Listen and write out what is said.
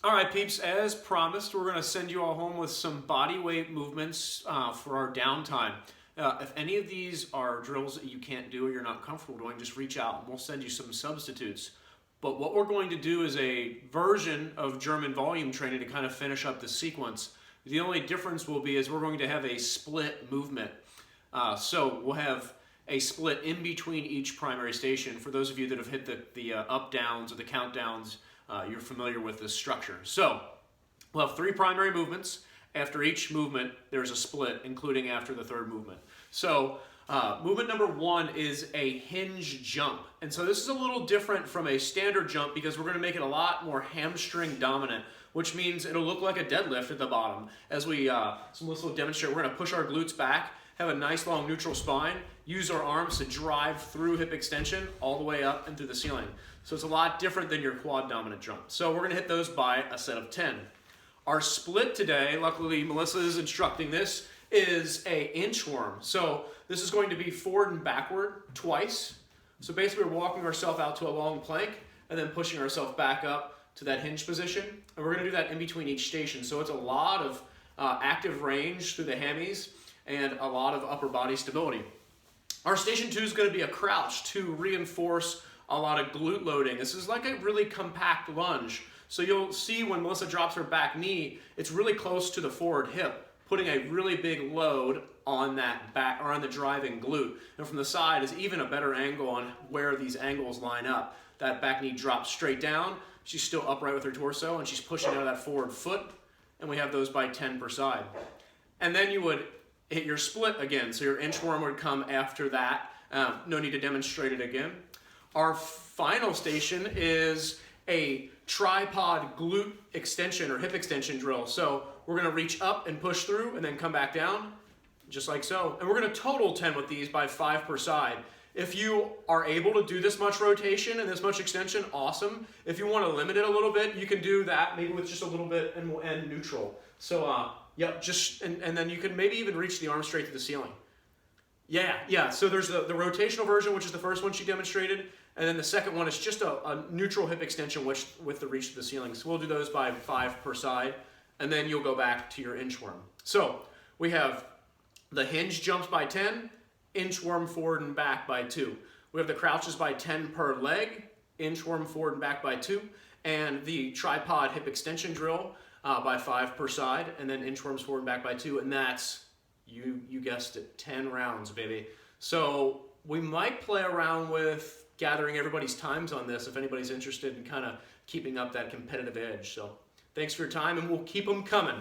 All right, peeps, as promised, we're going to send you all home with some body weight movements for our downtime. If any of these are drills that you can't do or you're not comfortable doing, just reach out and we'll send you some substitutes. But what we're going to do is a version of German volume training to kind of finish up the sequence. The only difference will be is we're going to have a split movement. So we'll have a split in between each primary station. For those of you that have hit the up-downs or the countdowns, you're familiar with this structure. So we'll have 3 primary movements. After each movement, there's a split, including after the 3rd movement. So movement number 1 is a hinge jump. And so this is a little different from a standard jump because we're going to make it a lot more hamstring dominant, which means it'll look like a deadlift at the bottom. As we, so Melissa will demonstrate, we're going to push our glutes back, have a nice long neutral spine, use our arms to drive through hip extension all the way up and through the ceiling. So it's a lot different than your quad dominant jump. So we're going to hit those by a set of 10. Our split today, luckily Melissa is instructing this, is a inchworm. So this is going to be forward and backward twice. So basically we're walking ourselves out to a long plank and then pushing ourselves back up to that hinge position. And we're going to do that in between each station. So it's a lot of active range through the hammies and a lot of upper body stability. Our station 2 is going to be a crouch to reinforce a lot of glute loading. This is like a really compact lunge. So you'll see when Melissa drops her back knee, it's really close to the forward hip, putting a really big load on that back or on the driving glute. And from the side is even a better angle on where these angles line up. That back knee drops straight down. She's still upright with her torso and she's pushing out of that forward foot. And we have those by 10 per side. And then you would hit your split again. So your inchworm would come after that. No need to demonstrate it again. Our final station is a tripod glute extension or hip extension drill. So we're going to reach up and push through and then come back down, just like so. And we're going to total 10 with these by 5 per side. If you are able to do this much rotation and this much extension, awesome. If you want to limit it a little bit, you can do that maybe with just a little bit and we'll end neutral. So yep, and then you can maybe even reach the arm straight to the ceiling. Yeah. So there's the rotational version, which is the first one she demonstrated. And then the second one is just a neutral hip extension with the reach to the ceiling. So we'll do those by 5 per side. And then you'll go back to your inchworm. So we have the hinge jumps by 10, inchworm forward and back by 2. We have the crouches by 10 per leg, inchworm forward and back by 2. And the tripod hip extension drill by 5 per side. And then inchworms forward and back by 2. And that's, you guessed it, 10 rounds, baby. So we might play around with gathering everybody's times on this if anybody's interested in kind of keeping up that competitive edge. So thanks for your time and we'll keep them coming.